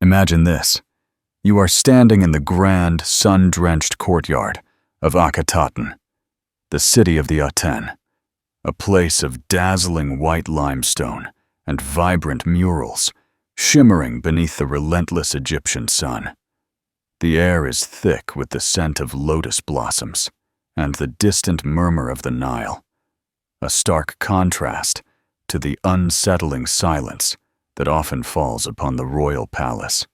Imagine this. You are standing in the grand, sun-drenched courtyard of Akhenaten, the city of the Aten, a place of dazzling white limestone and vibrant murals shimmering beneath the relentless Egyptian sun. The air is thick with the scent of lotus blossoms and the distant murmur of the Nile, a stark contrast to the unsettling silence that often falls upon the royal palace.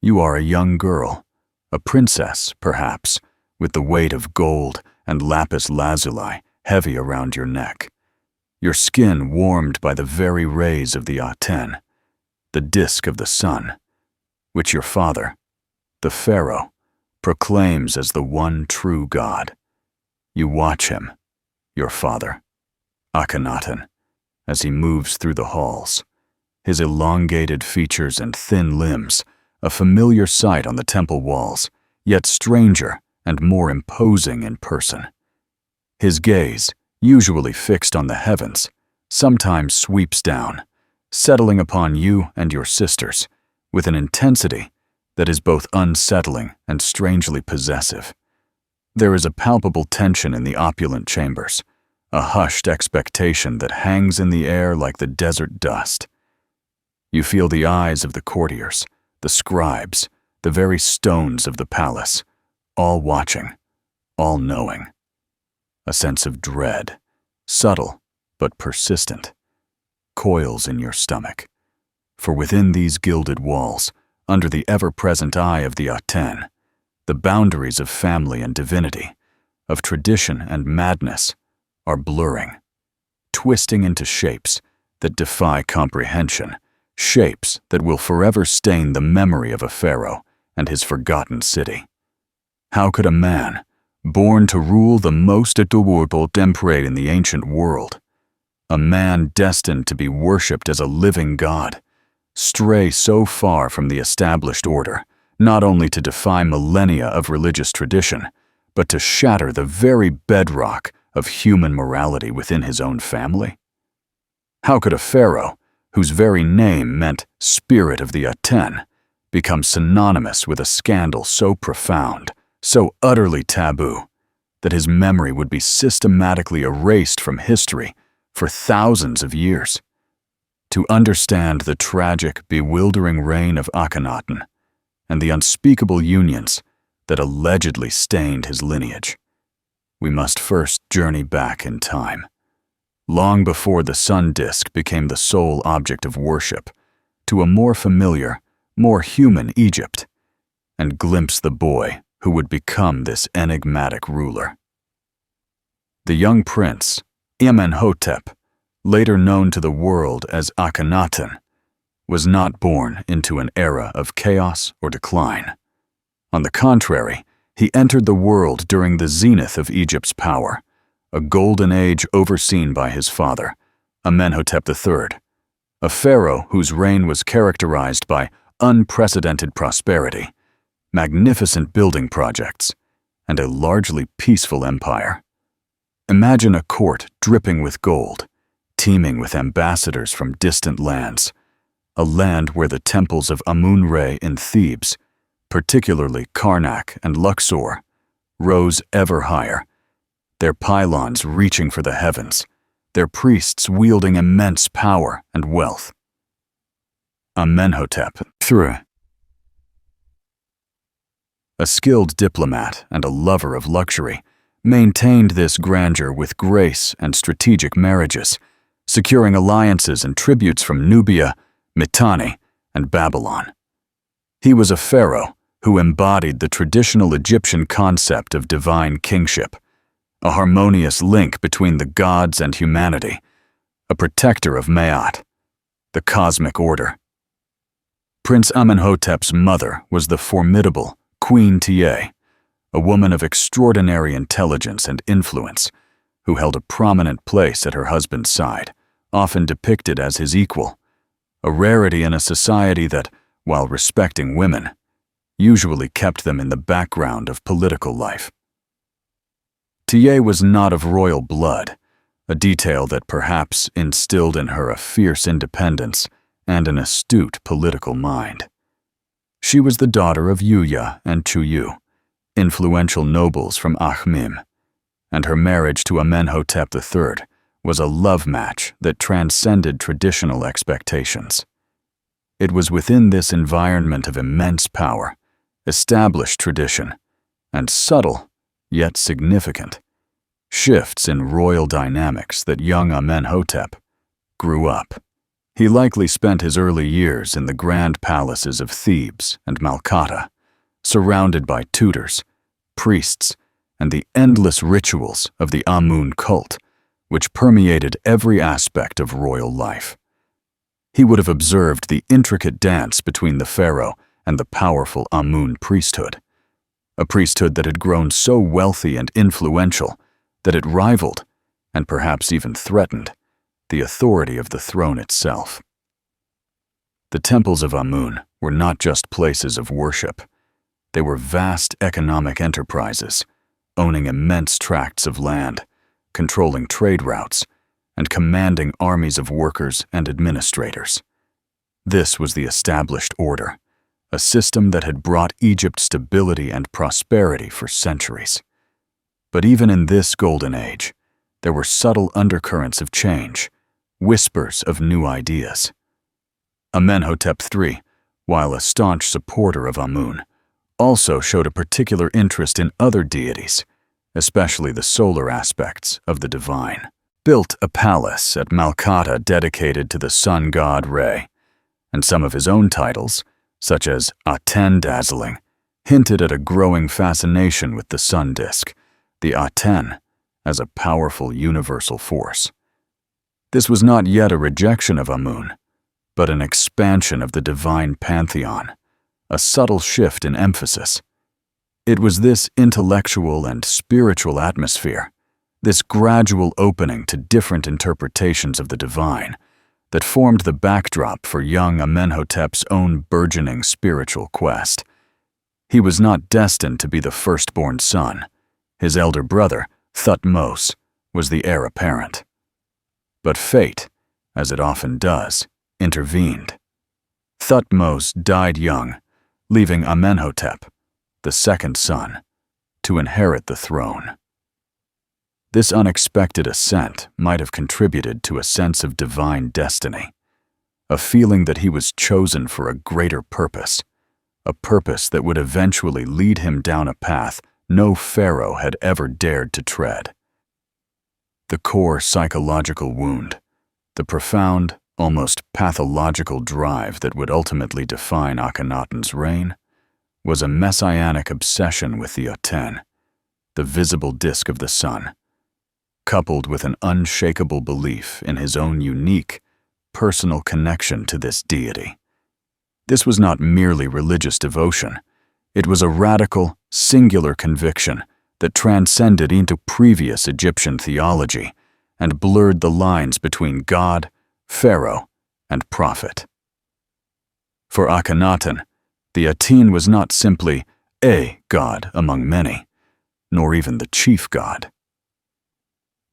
You are a young girl, a princess, perhaps, with the weight of gold and lapis lazuli heavy around your neck, your skin warmed by the very rays of the Aten, the disk of the sun, which your father, the pharaoh, proclaims as the one true God. You watch him, your father, Akhenaten, as he moves through the halls, his elongated features and thin limbs a familiar sight on the temple walls, yet stranger and more imposing in person. His gaze, usually fixed on the heavens, sometimes sweeps down, settling upon you and your sisters with an intensity that is both unsettling and strangely possessive. There is a palpable tension in the opulent chambers, a hushed expectation that hangs in the air like the desert dust. You feel the eyes of the courtiers, the scribes, the very stones of the palace, all watching, all knowing. A sense of dread, subtle but persistent, coils in your stomach. For within these gilded walls, under the ever-present eye of the Aten, the boundaries of family and divinity, of tradition and madness, are blurring, twisting into shapes that defy comprehension, shapes that will forever stain the memory of a pharaoh and his forgotten city. How could a man, born to rule the most adorable emperor in the ancient world, a man destined to be worshipped as a living god, stray so far from the established order, not only to defy millennia of religious tradition, but to shatter the very bedrock of human morality within his own family? How could a pharaoh, whose very name meant spirit of the Aten, become synonymous with a scandal so profound, so utterly taboo, that his memory would be systematically erased from history for thousands of years? To understand the tragic, bewildering reign of Akhenaten and the unspeakable unions that allegedly stained his lineage, we must first journey back in time, long before the sun disk became the sole object of worship, to a more familiar, more human Egypt, and glimpse the boy who would become this enigmatic ruler. The young prince, Amenhotep, later known to the world as Akhenaten, was not born into an era of chaos or decline. On the contrary, he entered the world during the zenith of Egypt's power, a golden age overseen by his father, Amenhotep III, a pharaoh whose reign was characterized by unprecedented prosperity, magnificent building projects, and a largely peaceful empire. Imagine a court dripping with gold, teeming with ambassadors from distant lands, a land where the temples of Amun-Re in Thebes, particularly Karnak and Luxor, rose ever higher, their pylons reaching for the heavens, their priests wielding immense power and wealth. Amenhotep III, a skilled diplomat and a lover of luxury, maintained this grandeur with grace and strategic marriages, securing alliances and tributes from Nubia, Mitanni, and Babylon. He was a pharaoh who embodied the traditional Egyptian concept of divine kingship, a harmonious link between the gods and humanity, a protector of Ma'at, the cosmic order. Prince Amenhotep's mother was the formidable Queen Tiye, a woman of extraordinary intelligence and influence, who held a prominent place at her husband's side, often depicted as his equal, a rarity in a society that, while respecting women, usually kept them in the background of political life. Tiye was not of royal blood, a detail that perhaps instilled in her a fierce independence and an astute political mind. She was the daughter of Yuya and Chuyu, influential nobles from Akhmim, and her marriage to Amenhotep III was a love match that transcended traditional expectations. It was within this environment of immense power, established tradition, and subtle, yet significant, shifts in royal dynamics that young Amenhotep grew up. He likely spent his early years in the grand palaces of Thebes and Malkata, surrounded by tutors, priests, and the endless rituals of the Amun cult, which permeated every aspect of royal life. He would have observed the intricate dance between the pharaoh and the powerful Amun priesthood, a priesthood that had grown so wealthy and influential that it rivaled, and perhaps even threatened, the authority of the throne itself. The temples of Amun were not just places of worship. They were vast economic enterprises, owning immense tracts of land, controlling trade routes, and commanding armies of workers and administrators. This was the established order, a system that had brought Egypt stability and prosperity for centuries. But even in this golden age, there were subtle undercurrents of change, whispers of new ideas. Amenhotep III, while a staunch supporter of Amun, also showed a particular interest in other deities, especially the solar aspects of the divine. Built a palace at Malkata dedicated to the sun god Re, and some of his own titles, such as Aten Dazzling, hinted at a growing fascination with the sun disk, the Aten, as a powerful universal force. This was not yet a rejection of Amun, but an expansion of the divine pantheon, a subtle shift in emphasis. It was this intellectual and spiritual atmosphere, this gradual opening to different interpretations of the divine, that formed the backdrop for young Amenhotep's own burgeoning spiritual quest. He was not destined to be the firstborn son. His elder brother, Thutmose, was the heir apparent. But fate, as it often does, intervened. Thutmose died young, leaving Amenhotep, the second son, to inherit the throne. This unexpected ascent might have contributed to a sense of divine destiny, a feeling that he was chosen for a greater purpose, a purpose that would eventually lead him down a path no pharaoh had ever dared to tread. The core psychological wound, the profound, almost pathological drive that would ultimately define Akhenaten's reign, was a messianic obsession with the Aten, the visible disk of the sun, coupled with an unshakable belief in his own unique, personal connection to this deity. This was not merely religious devotion. It was a radical, singular conviction that transcended into previous Egyptian theology and blurred the lines between God, pharaoh, and prophet. For Akhenaten, the Aten was not simply a god among many, nor even the chief god.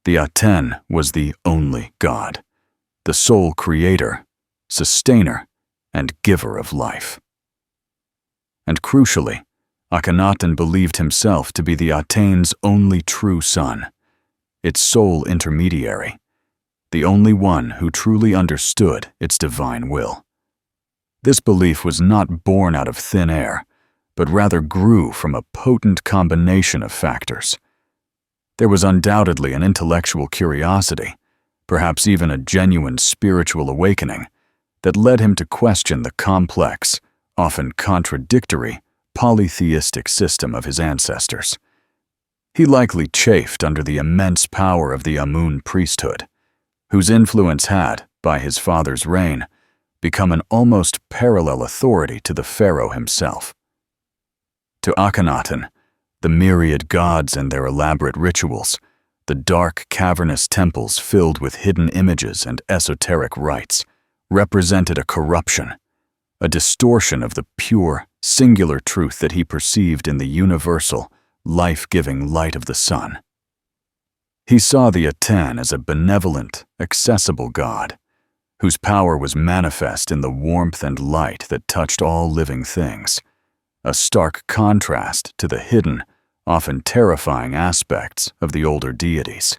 The Aten was the only god, the sole creator, sustainer, and giver of life. And crucially, Akhenaten believed himself to be the Aten's only true son, its sole intermediary, the only one who truly understood its divine will. This belief was not born out of thin air, but rather grew from a potent combination of factors. There was undoubtedly an intellectual curiosity, perhaps even a genuine spiritual awakening, that led him to question the complex, often contradictory, polytheistic system of his ancestors. He likely chafed under the immense power of the Amun priesthood, whose influence had, by his father's reign, become an almost parallel authority to the pharaoh himself. To Akhenaten, the myriad gods and their elaborate rituals, the dark, cavernous temples filled with hidden images and esoteric rites, represented a corruption, a distortion of the pure, singular truth that he perceived in the universal, life-giving light of the sun. He saw the Aten as a benevolent, accessible god, whose power was manifest in the warmth and light that touched all living things, a stark contrast to the hidden, often terrifying aspects of the older deities.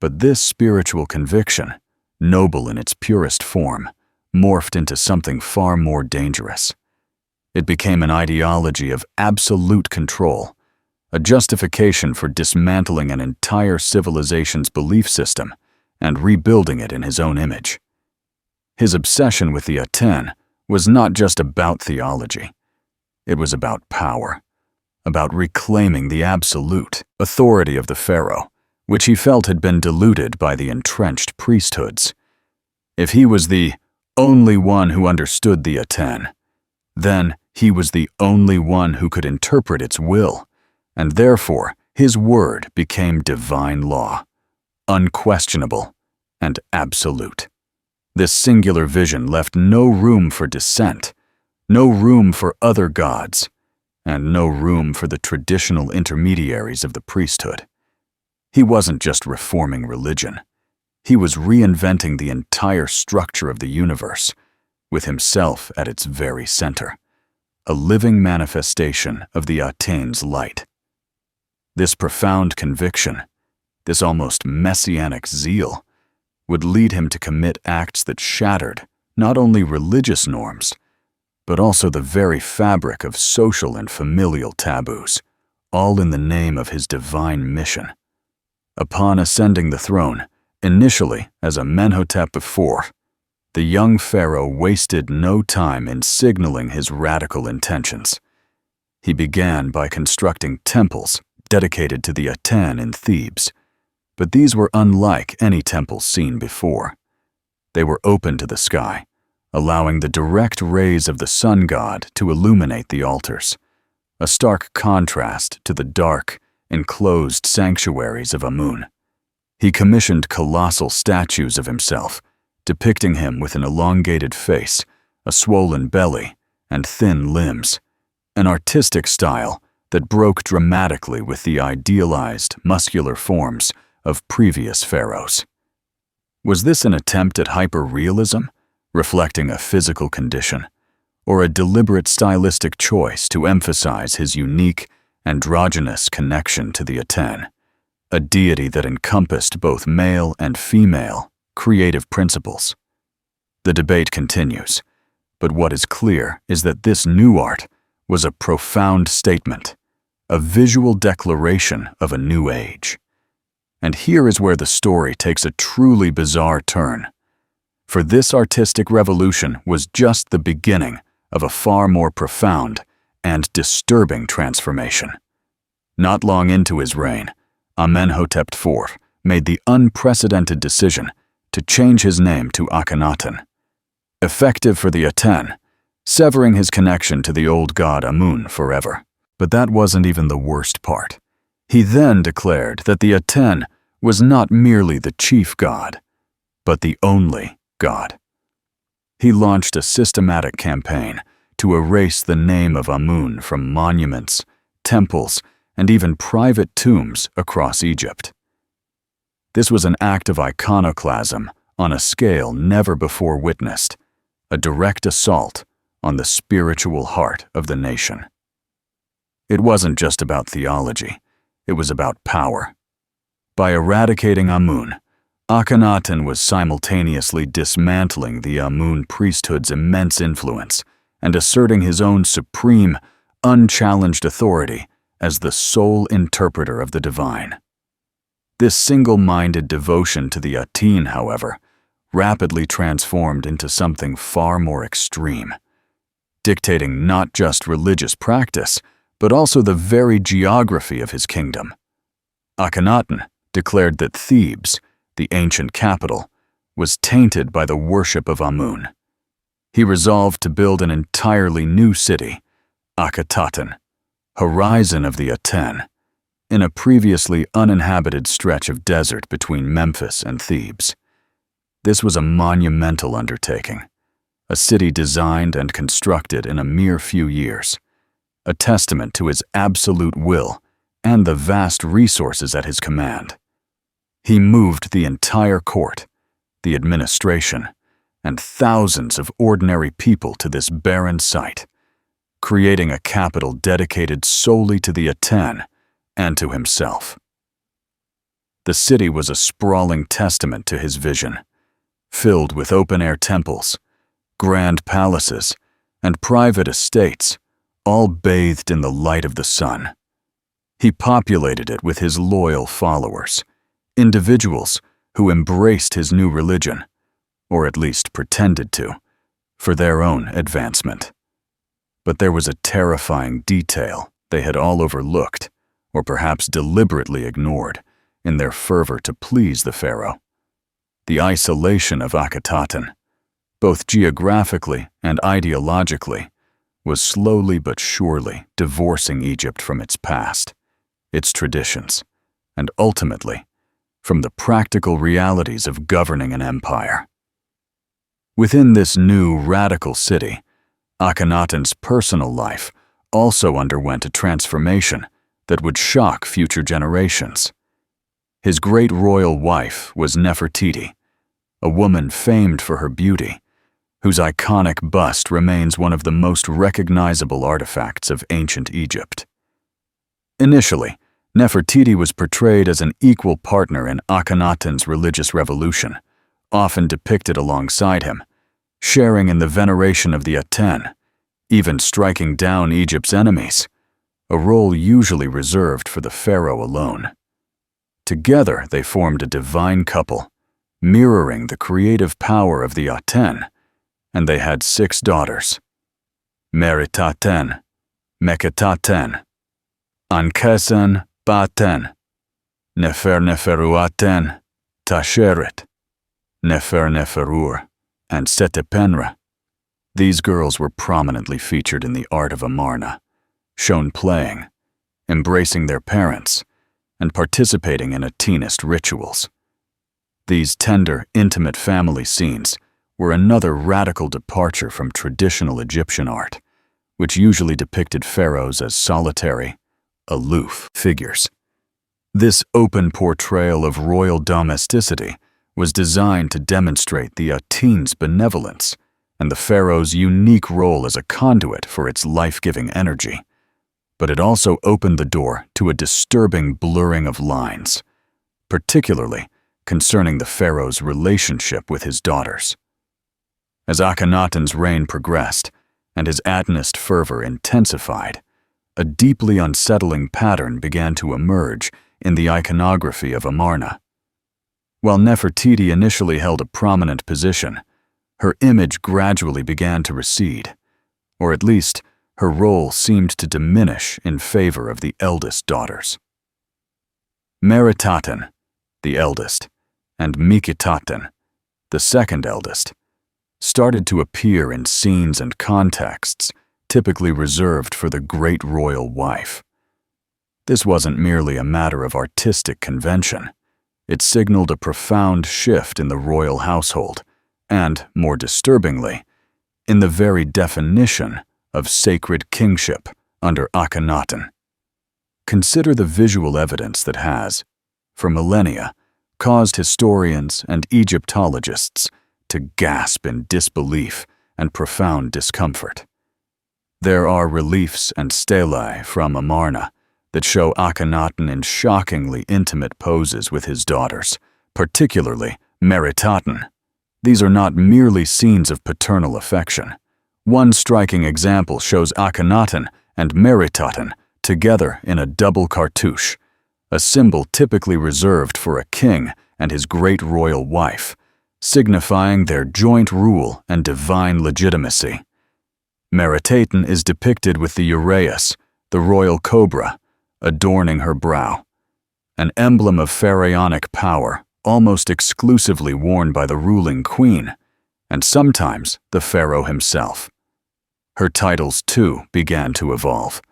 But this spiritual conviction, noble in its purest form, morphed into something far more dangerous. It became an ideology of absolute control, a justification for dismantling an entire civilization's belief system and rebuilding it in his own image. His obsession with the Aten was not just about theology. It was about power, about reclaiming the absolute authority of the pharaoh, which he felt had been diluted by the entrenched priesthoods. If he was the only one who understood the Aten, then he was the only one who could interpret its will, and therefore his word became divine law, unquestionable and absolute. This singular vision left no room for dissent, no room for other gods, and no room for the traditional intermediaries of the priesthood. He wasn't just reforming religion. He was reinventing the entire structure of the universe, with himself at its very center, a living manifestation of the Aten's light. This profound conviction, this almost messianic zeal, would lead him to commit acts that shattered not only religious norms, but also the very fabric of social and familial taboos, all in the name of his divine mission. Upon ascending the throne, initially as Amenhotep IV, the young pharaoh wasted no time in signaling his radical intentions. He began by constructing temples dedicated to the Aten in Thebes, but these were unlike any temples seen before. They were open to the sky, allowing the direct rays of the sun god to illuminate the altars, a stark contrast to the dark, enclosed sanctuaries of Amun. He commissioned colossal statues of himself, depicting him with an elongated face, a swollen belly, and thin limbs, an artistic style that broke dramatically with the idealized, muscular forms of previous pharaohs. Was this an attempt at hyper-realism, reflecting a physical condition, or a deliberate stylistic choice to emphasize his unique, androgynous connection to the Aten, a deity that encompassed both male and female creative principles? The debate continues, but what is clear is that this new art was a profound statement, a visual declaration of a new age. And here is where the story takes a truly bizarre turn. For this artistic revolution was just the beginning of a far more profound and disturbing transformation. Not long into his reign, Amenhotep IV made the unprecedented decision to change his name to Akhenaten, effective for the Aten, severing his connection to the old god Amun forever. But that wasn't even the worst part. He then declared that the Aten was not merely the chief god, but the only god. He launched a systematic campaign to erase the name of Amun from monuments, temples, and even private tombs across Egypt. This was an act of iconoclasm on a scale never before witnessed, a direct assault on the spiritual heart of the nation. It wasn't just about theology, it was about power. By eradicating Amun, Akhenaten was simultaneously dismantling the Amun priesthood's immense influence and asserting his own supreme, unchallenged authority as the sole interpreter of the divine. This single-minded devotion to the Aten, however, rapidly transformed into something far more extreme, dictating not just religious practice, but also the very geography of his kingdom. Akhenaten declared that Thebes, the ancient capital, was tainted by the worship of Amun. He resolved to build an entirely new city, Akhetaten, horizon of the Aten, in a previously uninhabited stretch of desert between Memphis and Thebes. This was a monumental undertaking, a city designed and constructed in a mere few years, a testament to his absolute will and the vast resources at his command. He moved the entire court, the administration, and thousands of ordinary people to this barren site, creating a capital dedicated solely to the Aten and to himself. The city was a sprawling testament to his vision, filled with open-air temples, grand palaces, and private estates, all bathed in the light of the sun. He populated it with his loyal followers, individuals who embraced his new religion, or at least pretended to, for their own advancement. But there was a terrifying detail they had all overlooked, or perhaps deliberately ignored, in their fervor to please the pharaoh: the isolation of Akhenaten, both geographically and ideologically, was slowly but surely divorcing Egypt from its past, its traditions, and ultimately, from the practical realities of governing an empire. Within this new, radical city, Akhenaten's personal life also underwent a transformation that would shock future generations. His great royal wife was Nefertiti, a woman famed for her beauty, whose iconic bust remains one of the most recognizable artifacts of ancient Egypt. Initially, Nefertiti was portrayed as an equal partner in Akhenaten's religious revolution, often depicted alongside him, sharing in the veneration of the Aten, even striking down Egypt's enemies, a role usually reserved for the pharaoh alone. Together they formed a divine couple, mirroring the creative power of the Aten, and they had 6 daughters: Meritaten, Meketaten, Ankesen Baten, Neferuaten, Tasheret, Neferur, and Setepenra. These girls were prominently featured in the art of Amarna, shown playing, embracing their parents, and participating in Atenist rituals. These tender, intimate family scenes were another radical departure from traditional Egyptian art, which usually depicted pharaohs as solitary, aloof figures. This open portrayal of royal domesticity was designed to demonstrate the Aten's benevolence and the pharaoh's unique role as a conduit for its life-giving energy. But it also opened the door to a disturbing blurring of lines, particularly concerning the pharaoh's relationship with his daughters. As Akhenaten's reign progressed and his Atenist fervor intensified, a deeply unsettling pattern began to emerge in the iconography of Amarna. While Nefertiti initially held a prominent position, her image gradually began to recede, or at least her role seemed to diminish in favor of the eldest daughters. Meritaten, the eldest, and Mikitaten, the second eldest, started to appear in scenes and contexts typically reserved for the great royal wife. This wasn't merely a matter of artistic convention. It signaled a profound shift in the royal household and, more disturbingly, in the very definition of sacred kingship under Akhenaten. Consider the visual evidence that has, for millennia, caused historians and Egyptologists to gasp in disbelief and profound discomfort. There are reliefs and stelae from Amarna that show Akhenaten in shockingly intimate poses with his daughters, particularly Meritaten. These are not merely scenes of paternal affection. One striking example shows Akhenaten and Meritaten together in a double cartouche, a symbol typically reserved for a king and his great royal wife, signifying their joint rule and divine legitimacy. Meritaten is depicted with the uraeus, the royal cobra, adorning her brow, an emblem of pharaonic power almost exclusively worn by the ruling queen, and sometimes the pharaoh himself. Her titles, too, began to evolve,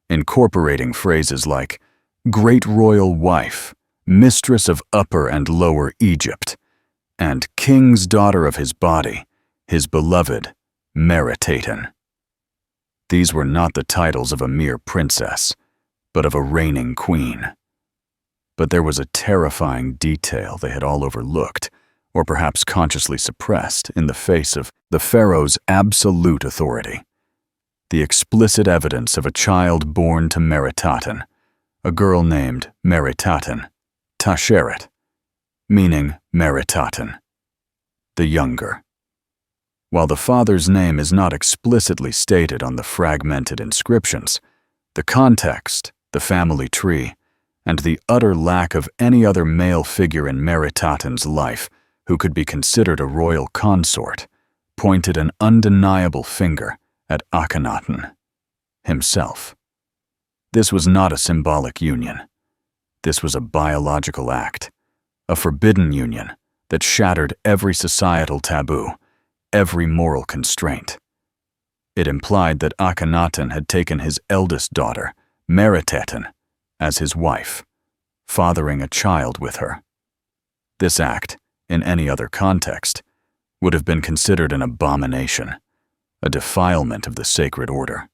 incorporating phrases like Great Royal Wife, Mistress of Upper and Lower Egypt, and King's Daughter of his Body, his beloved Meritaten. These were not the titles of a mere princess, but of a reigning queen. But there was a terrifying detail they had all overlooked, or perhaps consciously suppressed, in the face of the pharaoh's absolute authority. the explicit evidence of a child born to Meritaten, a girl named Meritaten, Tasheret, meaning Meritaten, the younger. While the father's name is not explicitly stated on the fragmented inscriptions, the context, the family tree, and the utter lack of any other male figure in Meritaten's life who could be considered a royal consort pointed an undeniable finger at Akhenaten himself. This was not a symbolic union. This was a biological act, a forbidden union that shattered every societal taboo, every moral constraint. It implied that Akhenaten had taken his eldest daughter, Meritaten, as his wife, fathering a child with her. This act, in any other context, would have been considered an abomination, a defilement of the sacred order.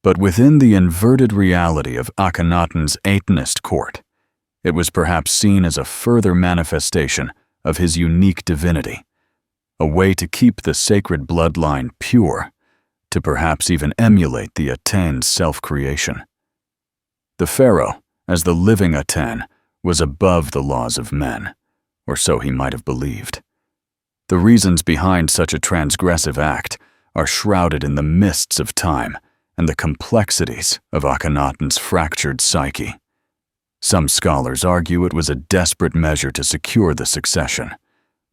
But within the inverted reality of Akhenaten's Atenist court, it was perhaps seen as a further manifestation of his unique divinity, a way to keep the sacred bloodline pure, to perhaps even emulate the Aten's self-creation. The pharaoh, as the living Aten, was above the laws of men, or so he might have believed. The reasons behind such a transgressive act are shrouded in the mists of time and the complexities of Akhenaten's fractured psyche. Some scholars argue it was a desperate measure to secure the succession,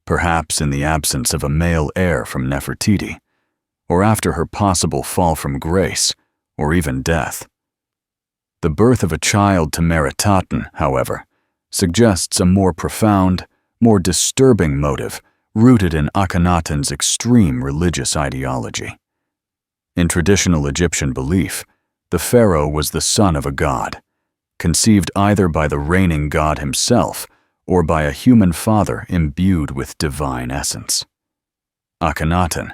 perhaps in the absence of a male heir from Nefertiti, or after her possible fall from grace, or even death. The birth of a child to Meritaten, however, suggests a more profound, more disturbing motive rooted in Akhenaten's extreme religious ideology. In traditional Egyptian belief, the pharaoh was the son of a god, conceived either by the reigning god himself or by a human father imbued with divine essence. Akhenaten,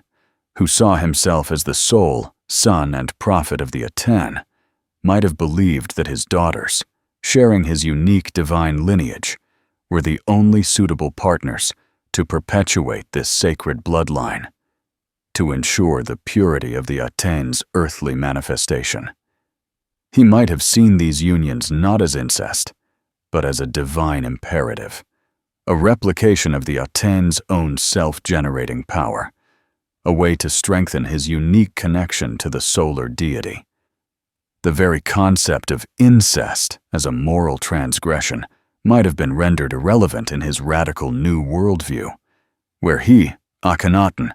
who saw himself as the sole son and prophet of the Aten, might have believed that his daughters, sharing his unique divine lineage, were the only suitable partners to perpetuate this sacred bloodline, to ensure the purity of the Aten's earthly manifestation. He might have seen these unions not as incest, but as a divine imperative, a replication of the Aten's own self-generating power, a way to strengthen his unique connection to the solar deity. The very concept of incest as a moral transgression might have been rendered irrelevant in his radical new worldview, where he, Akhenaten,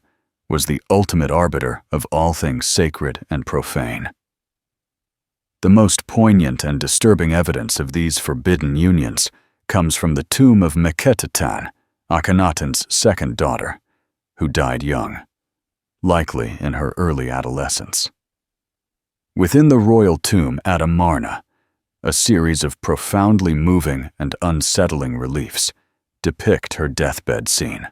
was the ultimate arbiter of all things sacred and profane. The most poignant and disturbing evidence of these forbidden unions comes from the tomb of Mekhetaten, Akhenaten's second daughter, who died young, likely in her early adolescence. Within the royal tomb at Amarna, a series of profoundly moving and unsettling reliefs depict her deathbed scene.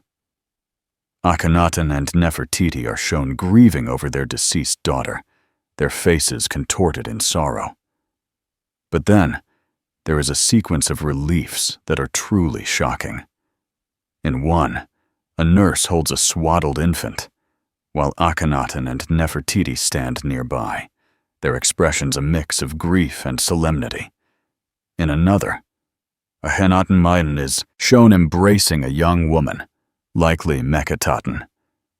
Akhenaten and Nefertiti are shown grieving over their deceased daughter, their faces contorted in sorrow. But then, there is a sequence of reliefs that are truly shocking. In one, a nurse holds a swaddled infant, while Akhenaten and Nefertiti stand nearby, their expressions a mix of grief and solemnity. In another, Akhenaten is shown embracing a young woman, likely Mekhetaten,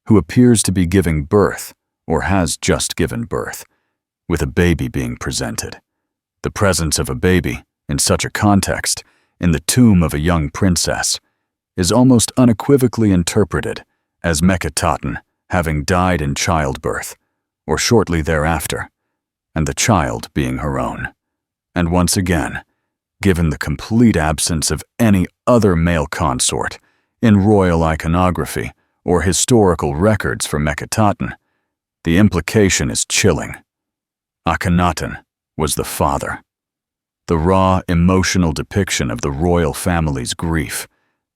who appears to be giving birth or has just given birth, with a baby being presented. The presence of a baby, in such a context, in the tomb of a young princess, is almost unequivocally interpreted as Mekhetaten having died in childbirth, or shortly thereafter, and the child being her own. And once again, given the complete absence of any other male consort in royal iconography or historical records for Mekhetaten, the implication is chilling. Akhenaten was the father. The raw, emotional depiction of the royal family's grief,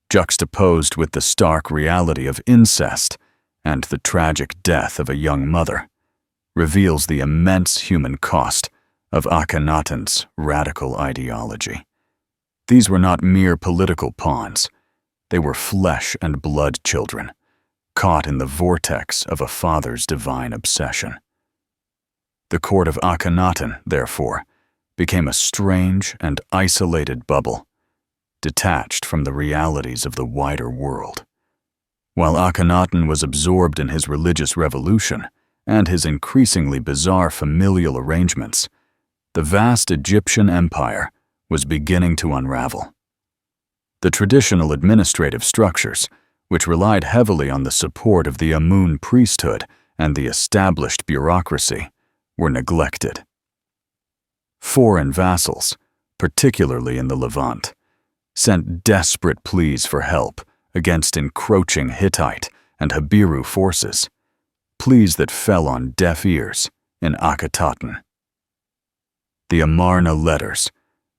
juxtaposed with the stark reality of incest and the tragic death of a young mother, reveals the immense human cost of Akhenaten's radical ideology. These were not mere political pawns. They were flesh and blood children, caught in the vortex of a father's divine obsession. The court of Akhenaten, therefore, became a strange and isolated bubble, detached from the realities of the wider world. While Akhenaten was absorbed in his religious revolution and his increasingly bizarre familial arrangements, the vast Egyptian empire was beginning to unravel. The traditional administrative structures, which relied heavily on the support of the Amun priesthood and the established bureaucracy, were neglected. Foreign vassals, particularly in the Levant, sent desperate pleas for help against encroaching Hittite and Habiru forces, pleas that fell on deaf ears in Akhenaten. The Amarna letters,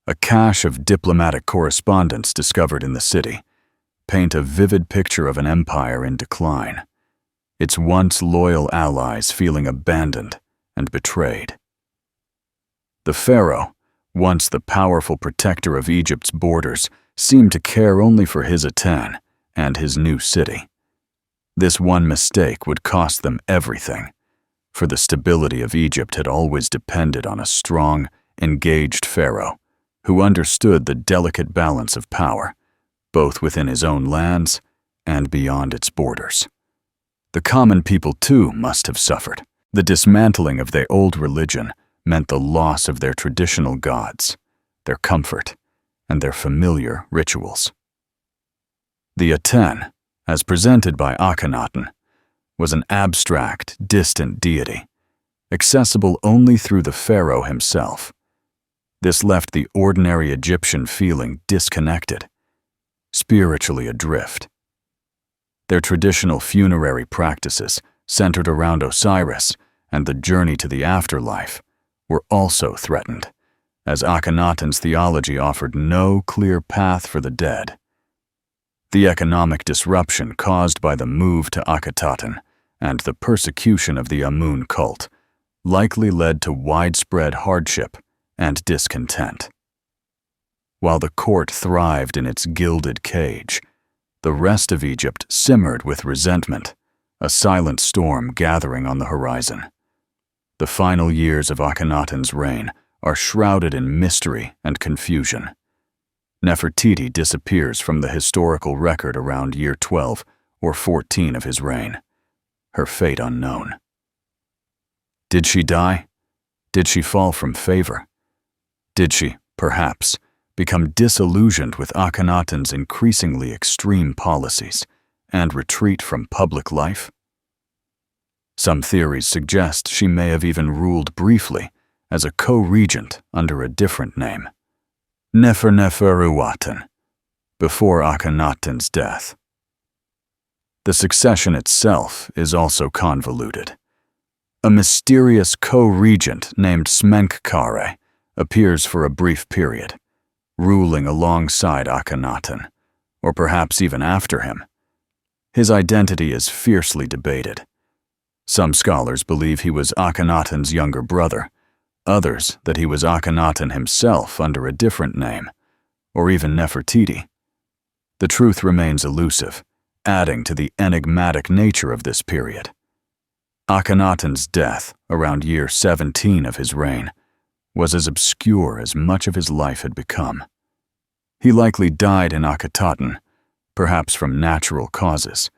a cache of diplomatic correspondence discovered in the city, paint a vivid picture of an empire in decline, its once loyal allies feeling abandoned and betrayed. The pharaoh, once the powerful protector of Egypt's borders, seemed to care only for his Aten and his new city. This one mistake would cost them everything, for the stability of Egypt had always depended on a strong, engaged pharaoh who understood the delicate balance of power, both within his own lands and beyond its borders. The common people, too, must have suffered. The dismantling of their old religion meant the loss of their traditional gods, their comfort, and their familiar rituals. The Aten, as presented by Akhenaten, was an abstract, distant deity, accessible only through the pharaoh himself. This left the ordinary Egyptian feeling disconnected, spiritually adrift. Their traditional funerary practices, centered around Osiris and the journey to the afterlife, were also threatened, as Akhenaten's theology offered no clear path for the dead. The economic disruption caused by the move to Akhenaten and the persecution of the Amun cult likely led to widespread hardship and discontent. While the court thrived in its gilded cage, the rest of Egypt simmered with resentment, a silent storm gathering on the horizon. The final years of Akhenaten's reign are shrouded in mystery and confusion. Nefertiti disappears from the historical record around year 12 or 14 of his reign, her fate unknown. Did she die? Did she fall from favor? Did she, perhaps, become disillusioned with Akhenaten's increasingly extreme policies and retreat from public life? Some theories suggest she may have even ruled briefly as a co-regent under a different name, Pharaoh, before Akhenaten's death. The succession itself is also convoluted. A mysterious co-regent named Smenkhkare appears for a brief period, ruling alongside Akhenaten, or perhaps even after him. His identity is fiercely debated. Some scholars believe he was Akhenaten's younger brother, others that he was Akhenaten himself under a different name, or even Nefertiti. The truth remains elusive, adding to the enigmatic nature of this period. Akhenaten's death, around year 17 of his reign, was as obscure as much of his life had become. He likely died in Akhenaten, perhaps from natural causes,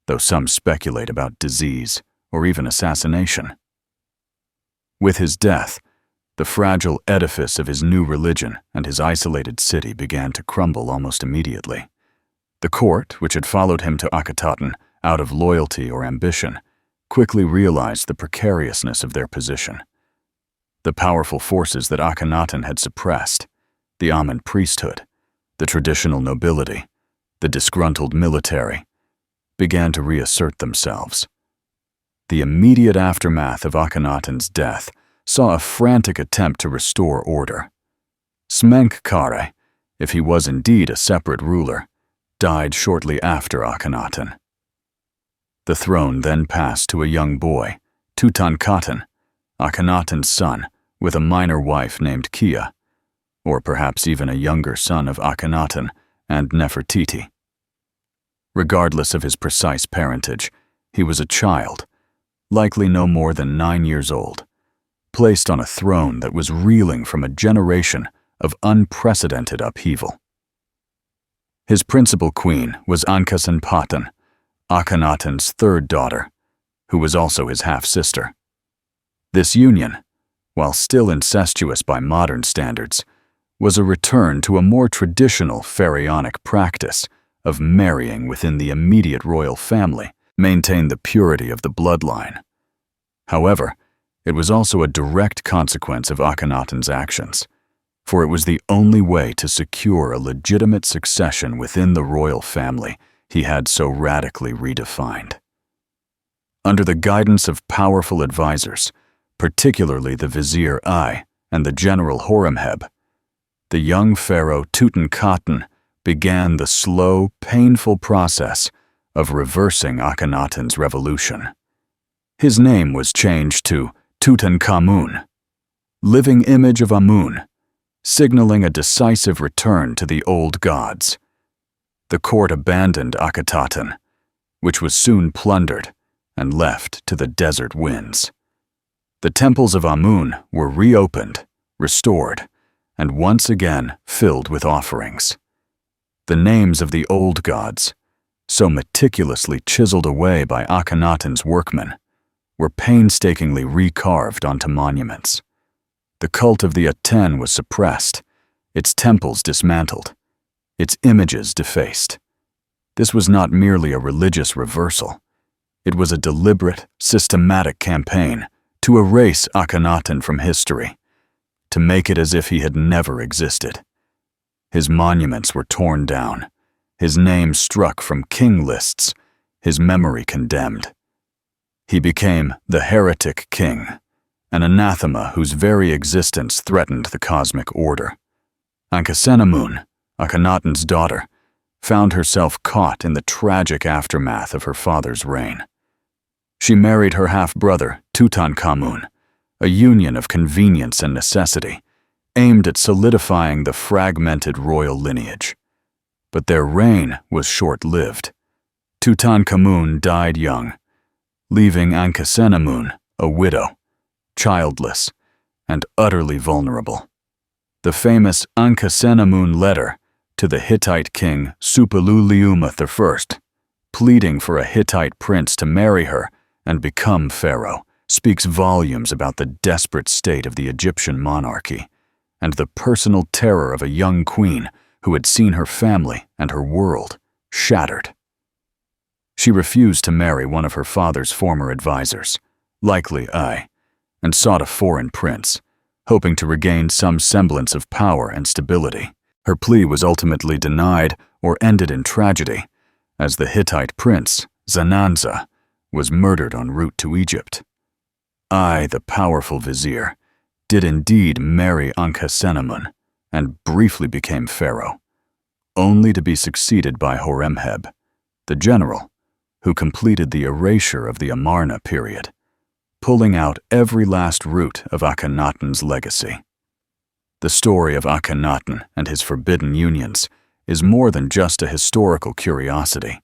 though some speculate about disease or even assassination. With his death, the fragile edifice of his new religion and his isolated city began to crumble almost immediately. The court, which had followed him to Akhenaten out of loyalty or ambition, quickly realized the precariousness of their position. The powerful forces that Akhenaten had suppressed, the Amun priesthood, the traditional nobility, the disgruntled military, began to reassert themselves. The immediate aftermath of Akhenaten's death saw a frantic attempt to restore order. Smenkhkare, if he was indeed a separate ruler, died shortly after Akhenaten. The throne then passed to a young boy, Tutankhaten, Akhenaten's son, with a minor wife named Kia, or perhaps even a younger son of Akhenaten and Nefertiti. Regardless of his precise parentage, he was a child, likely no more than 9 years old, placed on a throne that was reeling from a generation of unprecedented upheaval. His principal queen was Ankhesenpaten, Akhenaten's third daughter, who was also his half-sister. This union, while still incestuous by modern standards, was a return to a more traditional pharaonic practice of marrying within the immediate royal family, maintain the purity of the bloodline. However, it was also a direct consequence of Akhenaten's actions, for it was the only way to secure a legitimate succession within the royal family he had so radically redefined. Under the guidance of powerful advisors, particularly the Vizier I and the General Horemheb, the young pharaoh Tutankhaten began the slow, painful process of reversing Akhenaten's revolution. His name was changed to Tutankhamun, living image of Amun, signaling a decisive return to the old gods. The court abandoned Akhenaten, which was soon plundered and left to the desert winds. The temples of Amun were reopened, restored, and once again filled with offerings. The names of the old gods, so meticulously chiseled away by Akhenaten's workmen, were painstakingly recarved onto monuments. The cult of the Aten was suppressed, its temples dismantled, its images defaced. This was not merely a religious reversal. It was a deliberate, systematic campaign to erase Akhenaten from history, to make it as if he had never existed. His monuments were torn down, his name struck from king lists, his memory condemned. He became the heretic king, an anathema whose very existence threatened the cosmic order. Ankhesenamun, Akhenaten's daughter, found herself caught in the tragic aftermath of her father's reign. She married her half-brother, Tutankhamun, a union of convenience and necessity, aimed at solidifying the fragmented royal lineage. But their reign was short-lived. Tutankhamun died young, leaving Ankhesenamun a widow, childless, and utterly vulnerable. The famous Ankhesenamun letter to the Hittite king Suppiluliuma I, pleading for a Hittite prince to marry her and become pharaoh, speaks volumes about the desperate state of the Egyptian monarchy and the personal terror of a young queen who had seen her family and her world shattered. She refused to marry one of her father's former advisors, likely I, and sought a foreign prince, hoping to regain some semblance of power and stability. Her plea was ultimately denied or ended in tragedy, as the Hittite prince, Zananza, was murdered en route to Egypt. I, the powerful vizier, did indeed marry Ankhesenamun and briefly became pharaoh, only to be succeeded by Horemheb, the general, who completed the erasure of the Amarna period, pulling out every last root of Akhenaten's legacy. The story of Akhenaten and his forbidden unions is more than just a historical curiosity.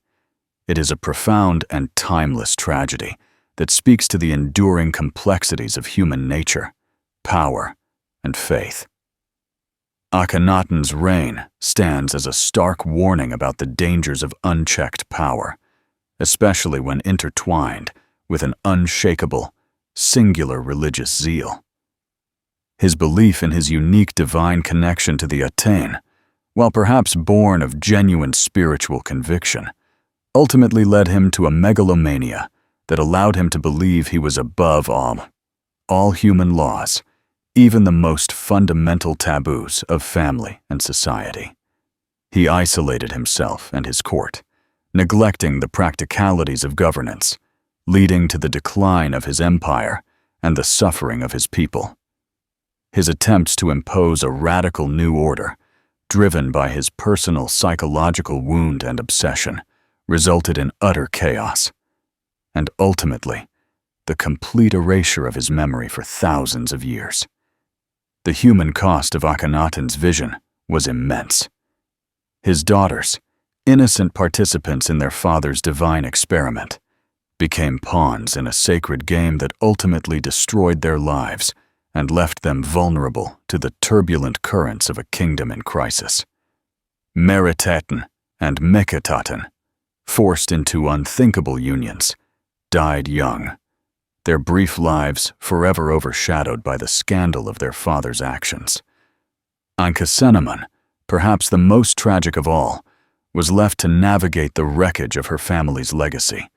It is a profound and timeless tragedy that speaks to the enduring complexities of human nature, power, and faith. Akhenaten's reign stands as a stark warning about the dangers of unchecked power, especially when intertwined with an unshakable, singular religious zeal. His belief in his unique divine connection to the Aten, while perhaps born of genuine spiritual conviction, ultimately led him to a megalomania that allowed him to believe he was above all human laws, even the most fundamental taboos of family and society. He isolated himself and his court, neglecting the practicalities of governance, leading to the decline of his empire and the suffering of his people. His attempts to impose a radical new order, driven by his personal psychological wound and obsession, resulted in utter chaos, and ultimately, the complete erasure of his memory for thousands of years. The human cost of Akhenaten's vision was immense. His daughters, innocent participants in their father's divine experiment, became pawns in a sacred game that ultimately destroyed their lives and left them vulnerable to the turbulent currents of a kingdom in crisis. Meritaten and Meketaten, forced into unthinkable unions, died young, their brief lives forever overshadowed by the scandal of their father's actions. Ankhesenamun, perhaps the most tragic of all, was left to navigate the wreckage of her family's legacy,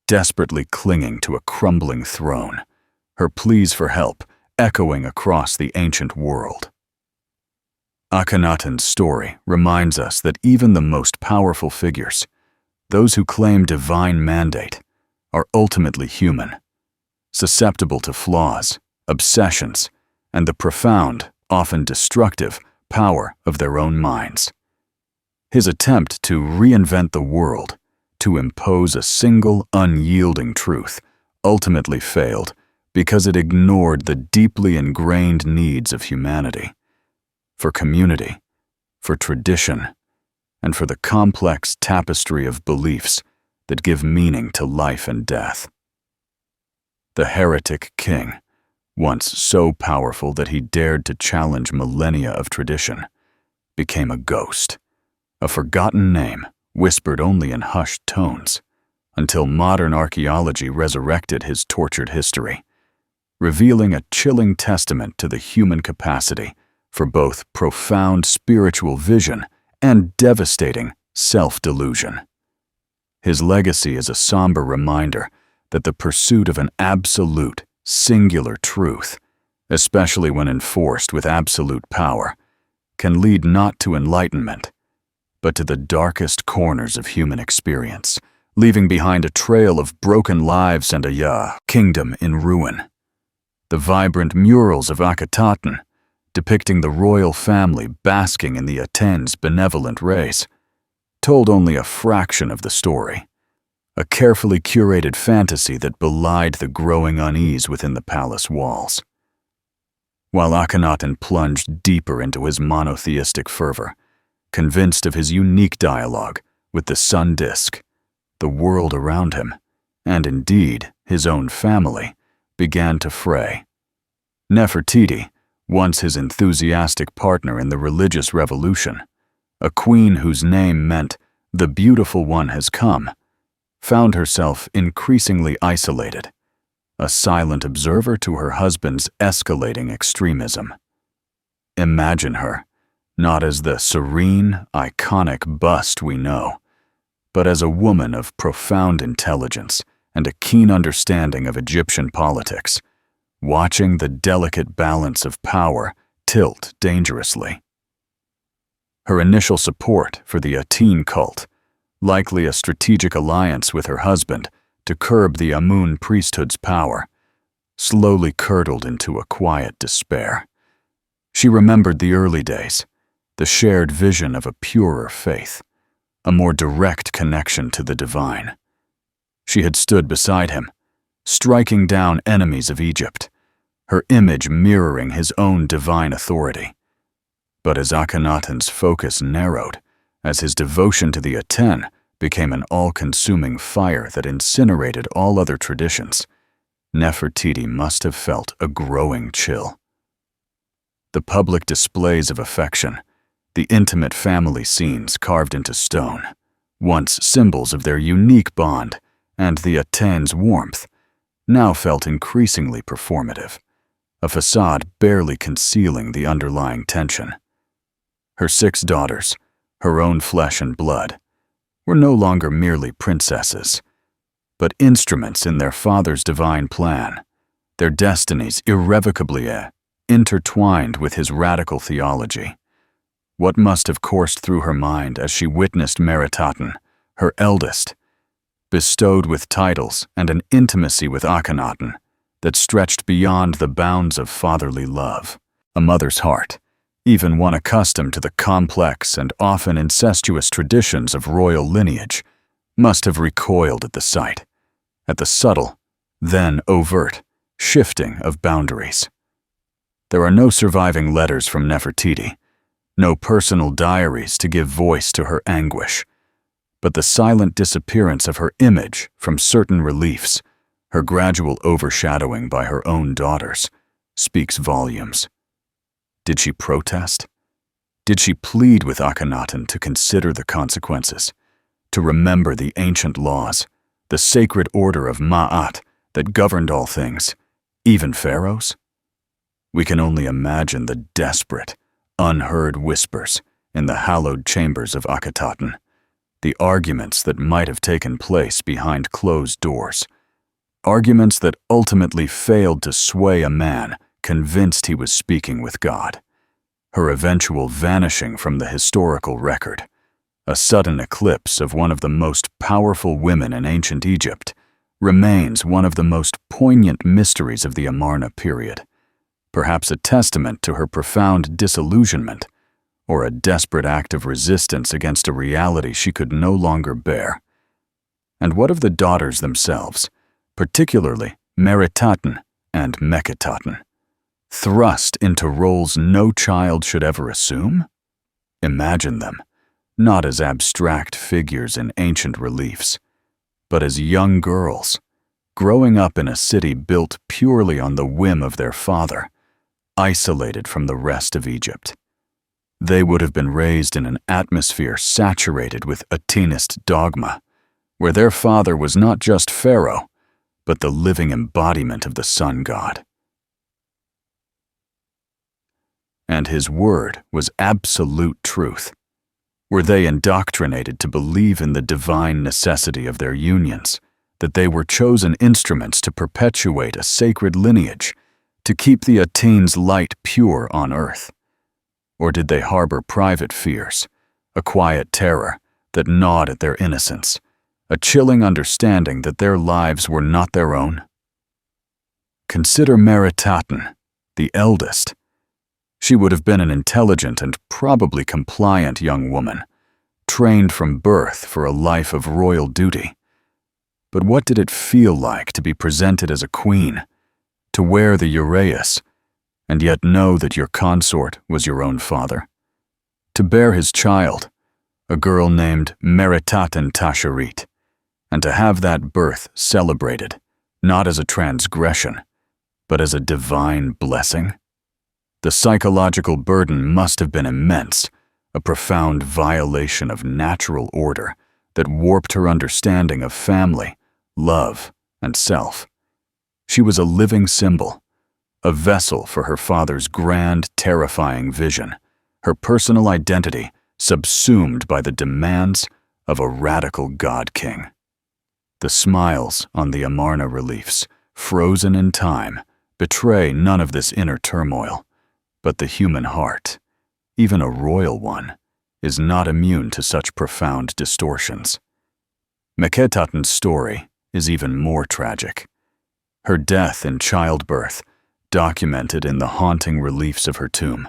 desperately clinging to a crumbling throne, her pleas for help echoing across the ancient world. Akhenaten's story reminds us that even the most powerful figures, those who claim divine mandate, are ultimately human, susceptible to flaws, obsessions, and the profound, often destructive, power of their own minds. His attempt to reinvent the world, to impose a single, unyielding truth, ultimately failed because it ignored the deeply ingrained needs of humanity, for community, for tradition, and for the complex tapestry of beliefs that give meaning to life and death. The heretic king, once so powerful that he dared to challenge millennia of tradition, became a ghost, a forgotten name whispered only in hushed tones, until modern archaeology resurrected his tortured history, revealing a chilling testament to the human capacity for both profound spiritual vision and devastating self-delusion. His legacy is a somber reminder that the pursuit of an absolute, singular truth, especially when enforced with absolute power, can lead not to enlightenment, but to the darkest corners of human experience, leaving behind a trail of broken lives and a kingdom in ruin. The vibrant murals of Akhetaten, depicting the royal family basking in the Aten's benevolent rays, told only a fraction of the story, a carefully curated fantasy that belied the growing unease within the palace walls. While Akhenaten plunged deeper into his monotheistic fervor, convinced of his unique dialogue with the sun disk, the world around him, and indeed his own family, began to fray. Nefertiti, once his enthusiastic partner in the religious revolution, a queen whose name meant "the beautiful one has come," found herself increasingly isolated, a silent observer to her husband's escalating extremism. Imagine her, not as the serene, iconic bust we know, but as a woman of profound intelligence and a keen understanding of Egyptian politics, watching the delicate balance of power tilt dangerously. Her initial support for the Aten cult, likely a strategic alliance with her husband to curb the Amun priesthood's power, slowly curdled into a quiet despair. She remembered the early days, the shared vision of a purer faith, a more direct connection to the divine. She had stood beside him, striking down enemies of Egypt, her image mirroring his own divine authority. But as Akhenaten's focus narrowed, as his devotion to the Aten became an all-consuming fire that incinerated all other traditions, Nefertiti must have felt a growing chill. The public displays of affection, the intimate family scenes carved into stone, once symbols of their unique bond and the Aten's warmth, now felt increasingly performative, a facade barely concealing the underlying tension. Her 6 daughters, her own flesh and blood, were no longer merely princesses, but instruments in their father's divine plan, their destinies irrevocably intertwined with his radical theology. What must have coursed through her mind as she witnessed Meritaten, her eldest, bestowed with titles and an intimacy with Akhenaten that stretched beyond the bounds of fatherly love. A mother's heart, even one accustomed to the complex and often incestuous traditions of royal lineage, must have recoiled at the sight, at the subtle, then overt, shifting of boundaries. There are no surviving letters from Nefertiti, no personal diaries to give voice to her anguish, but the silent disappearance of her image from certain reliefs, her gradual overshadowing by her own daughters, speaks volumes. Did she protest? Did she plead with Akhenaten to consider the consequences, to remember the ancient laws, the sacred order of Ma'at that governed all things, even pharaohs? We can only imagine the desperate, unheard whispers in the hallowed chambers of Akhenaten, the arguments that might have taken place behind closed doors, arguments that ultimately failed to sway a man convinced he was speaking with God. Her eventual vanishing from the historical record, a sudden eclipse of one of the most powerful women in ancient Egypt, remains one of the most poignant mysteries of the Amarna period, perhaps a testament to her profound disillusionment or a desperate act of resistance against a reality she could no longer bear. And what of the daughters themselves, particularly Meritaten and Meketaten, thrust into roles no child should ever assume? Imagine them, not as abstract figures in ancient reliefs, but as young girls, growing up in a city built purely on the whim of their father, isolated from the rest of Egypt. They would have been raised in an atmosphere saturated with Atenist dogma, where their father was not just Pharaoh, but the living embodiment of the sun god. And his word was absolute truth. Were they indoctrinated to believe in the divine necessity of their unions, that they were chosen instruments to perpetuate a sacred lineage, to keep the Atene's light pure on earth? Or did they harbor private fears, a quiet terror that gnawed at their innocence, a chilling understanding that their lives were not their own? Consider Meritaten, the eldest. She would have been an intelligent and probably compliant young woman, trained from birth for a life of royal duty. But what did it feel like to be presented as a queen, to wear the uraeus, and yet know that your consort was your own father? To bear his child, a girl named Meritaten Tasharit, and to have that birth celebrated, not as a transgression, but as a divine blessing? The psychological burden must have been immense, a profound violation of natural order that warped her understanding of family, love, and self. She was a living symbol, a vessel for her father's grand, terrifying vision, her personal identity subsumed by the demands of a radical god-king. The smiles on the Amarna reliefs, frozen in time, betray none of this inner turmoil. But the human heart, even a royal one, is not immune to such profound distortions. Meketaten's story is even more tragic. Her death in childbirth, documented in the haunting reliefs of her tomb,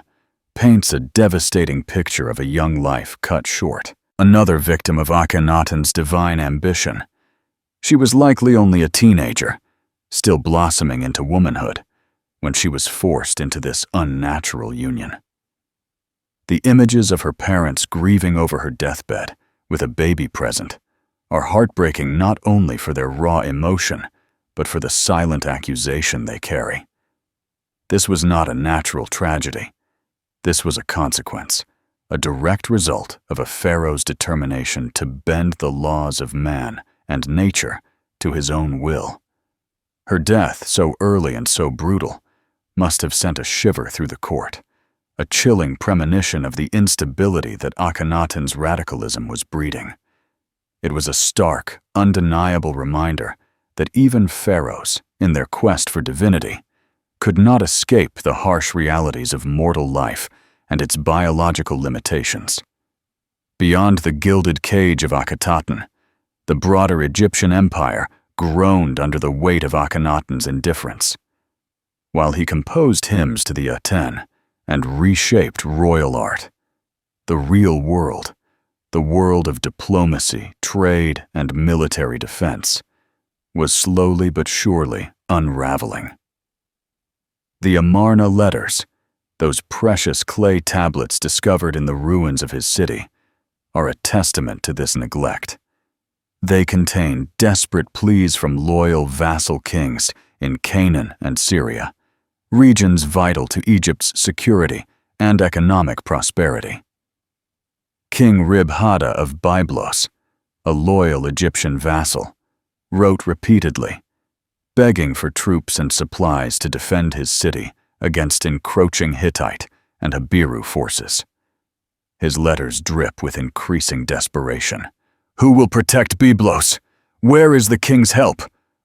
paints a devastating picture of a young life cut short, another victim of Akhenaten's divine ambition. She was likely only a teenager, still blossoming into womanhood, when she was forced into this unnatural union. The images of her parents grieving over her deathbed, with a baby present, are heartbreaking not only for their raw emotion, but for the silent accusation they carry. This was not a natural tragedy. This was a consequence, a direct result of a pharaoh's determination to bend the laws of man and nature to his own will. Her death, so early and so brutal, must have sent a shiver through the court, a chilling premonition of the instability that Akhenaten's radicalism was breeding. It was a stark, undeniable reminder that even pharaohs, in their quest for divinity, could not escape the harsh realities of mortal life and its biological limitations. Beyond the gilded cage of Akhenaten, the broader Egyptian empire groaned under the weight of Akhenaten's indifference. While he composed hymns to the Aten and reshaped royal art, the real world, the world of diplomacy, trade, and military defense, was slowly but surely unraveling. The Amarna letters, those precious clay tablets discovered in the ruins of his city, are a testament to this neglect. They contain desperate pleas from loyal vassal kings in Canaan and Syria, regions vital to Egypt's security and economic prosperity. King Rib-Hada of Byblos, a loyal Egyptian vassal, wrote repeatedly, begging for troops and supplies to defend his city against encroaching Hittite and Habiru forces. His letters drip with increasing desperation. "Who will protect Byblos? Where is the king's help?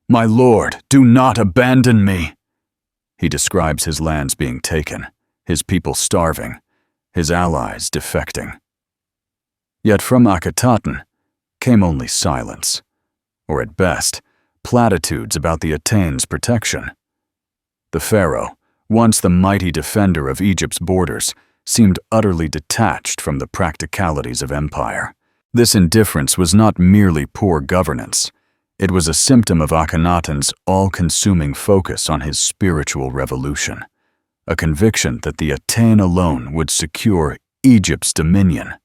My lord, do not abandon me." He describes his lands being taken, his people starving, his allies defecting. Yet from Akhenaten came only silence, or at best, platitudes about the Atene's protection. The pharaoh, once the mighty defender of Egypt's borders, seemed utterly detached from the practicalities of empire. This indifference was not merely poor governance. It was a symptom of Akhenaten's all-consuming focus on his spiritual revolution, a conviction that the Atene alone would secure Egypt's dominion,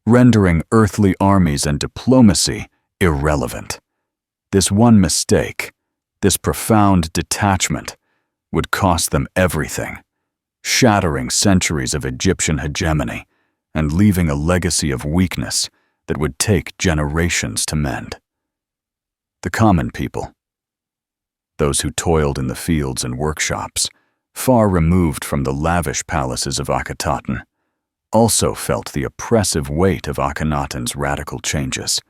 rendering earthly armies and diplomacy irrelevant. This one mistake, this profound detachment, would cost them everything, shattering centuries of Egyptian hegemony and leaving a legacy of weakness that would take generations to mend. The common people, those who toiled in the fields and workshops, far removed from the lavish palaces of Akhenaten, also felt the oppressive weight of Akhenaten's radical changes.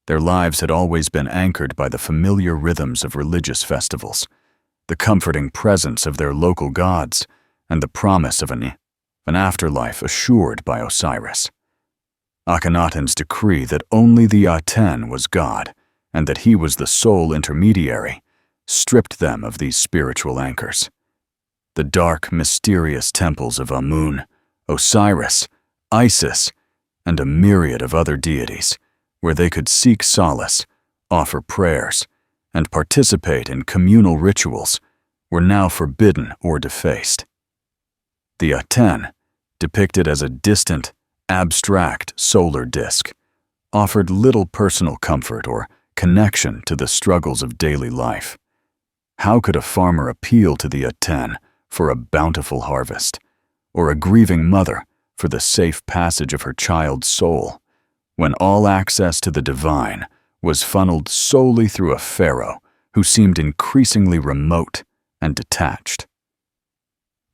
Their lives had always been anchored by the familiar rhythms of religious festivals, the comforting presence of their local gods, and the promise of an afterlife assured by Osiris. Akhenaten's decree that only the Aten was God, and that he was the sole intermediary, stripped them of these spiritual anchors. The dark, mysterious temples of Amun, Osiris, Isis, and a myriad of other deities, where they could seek solace, offer prayers, and participate in communal rituals, were now forbidden or defaced. The Aten, depicted as a distant, abstract solar disk, offered little personal comfort or connection to the struggles of daily life. How could a farmer appeal to the Aten for a bountiful harvest, or a grieving mother for the safe passage of her child's soul, when all access to the divine was funneled solely through a pharaoh who seemed increasingly remote and detached?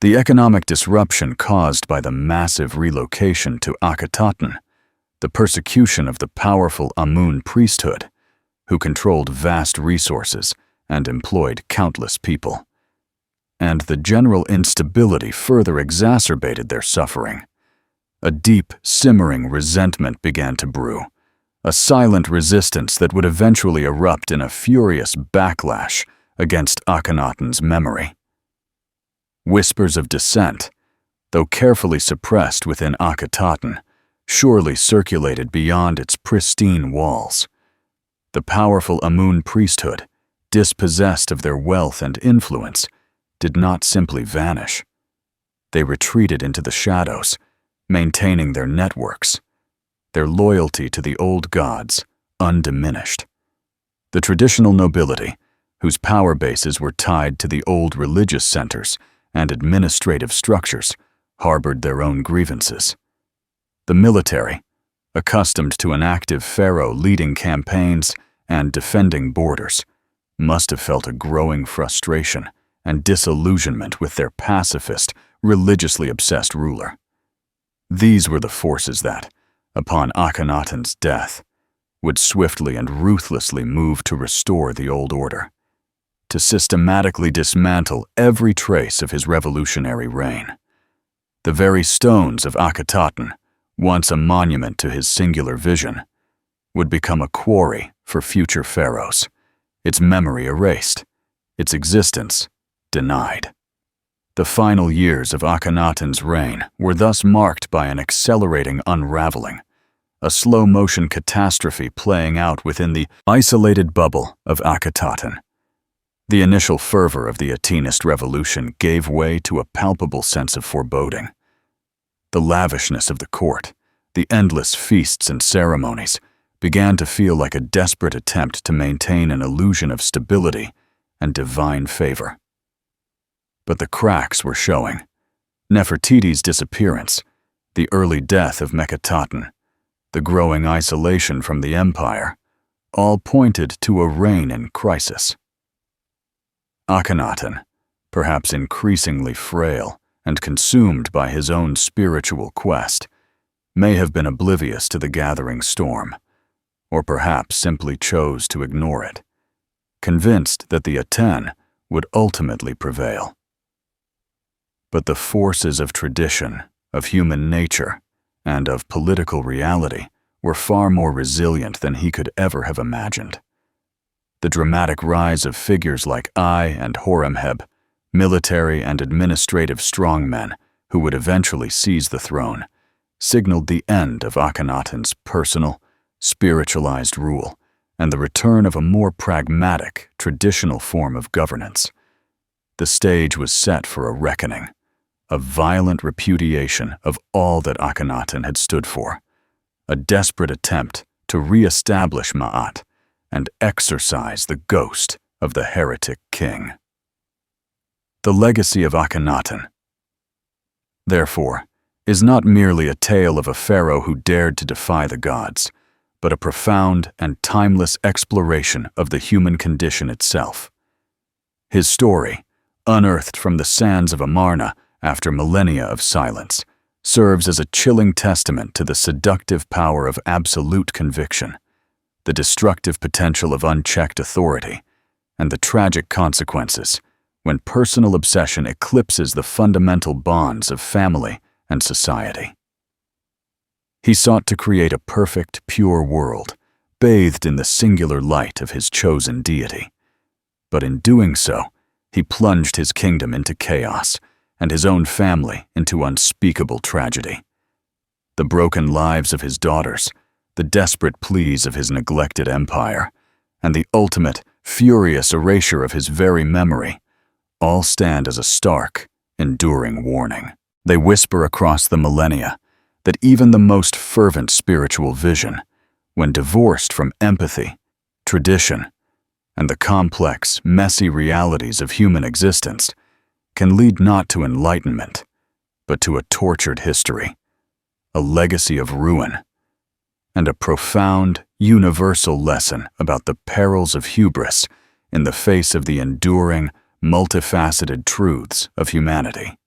The economic disruption caused by the massive relocation to Akhenaten, the persecution of the powerful Amun priesthood, who controlled vast resources and employed countless people, and the general instability further exacerbated their suffering. A deep, simmering resentment began to brew, a silent resistance that would eventually erupt in a furious backlash against Akhenaten's memory. Whispers of dissent, though carefully suppressed within Akhenaten, surely circulated beyond its pristine walls. The powerful Amun priesthood, dispossessed of their wealth and influence, did not simply vanish. They retreated into the shadows, maintaining their networks, their loyalty to the old gods undiminished. The traditional nobility, whose power bases were tied to the old religious centers and administrative structures, harbored their own grievances. The military, accustomed to an active pharaoh leading campaigns and defending borders, must have felt a growing frustration and disillusionment with their pacifist, religiously obsessed ruler. These were the forces that, upon Akhenaten's death, would swiftly and ruthlessly move to restore the old order, to systematically dismantle every trace of his revolutionary reign. The very stones of Akhenaten, once a monument to his singular vision, would become a quarry for future pharaohs, its memory erased, its existence denied. The final years of Akhenaten's reign were thus marked by an accelerating unraveling, a slow-motion catastrophe playing out within the isolated bubble of Akhenaten. The initial fervor of the Atenist revolution gave way to a palpable sense of foreboding. The lavishness of the court, the endless feasts and ceremonies, began to feel like a desperate attempt to maintain an illusion of stability and divine favor. But the cracks were showing. Nefertiti's disappearance, the early death of Akhenaten, the growing isolation from the empire, all pointed to a reign in crisis. Akhenaten, perhaps increasingly frail and consumed by his own spiritual quest, may have been oblivious to the gathering storm, or perhaps simply chose to ignore it, convinced that the Aten would ultimately prevail. But the forces of tradition, of human nature, and of political reality were far more resilient than he could ever have imagined. The dramatic rise of figures like Ai and Horemheb, military and administrative strongmen who would eventually seize the throne, signaled the end of Akhenaten's personal, spiritualized rule and the return of a more pragmatic, traditional form of governance. The stage was set for a reckoning, a violent repudiation of all that Akhenaten had stood for, a desperate attempt to re-establish Ma'at and exorcise the ghost of the heretic king. The legacy of Akhenaten, therefore, is not merely a tale of a pharaoh who dared to defy the gods, but a profound and timeless exploration of the human condition itself. His story, unearthed from the sands of Amarna after millennia of silence, serves as a chilling testament to the seductive power of absolute conviction, the destructive potential of unchecked authority, and the tragic consequences when personal obsession eclipses the fundamental bonds of family and society. He sought to create a perfect, pure world, bathed in the singular light of his chosen deity. But in doing so, he plunged his kingdom into chaos and his own family into unspeakable tragedy. The broken lives of his daughters, the desperate pleas of his neglected empire, and the ultimate, furious erasure of his very memory all stand as a stark, enduring warning. They whisper across the millennia that even the most fervent spiritual vision, when divorced from empathy, tradition, and the complex, messy realities of human existence, can lead not to enlightenment, but to a tortured history, a legacy of ruin, and a profound, universal lesson about the perils of hubris in the face of the enduring, multifaceted truths of humanity.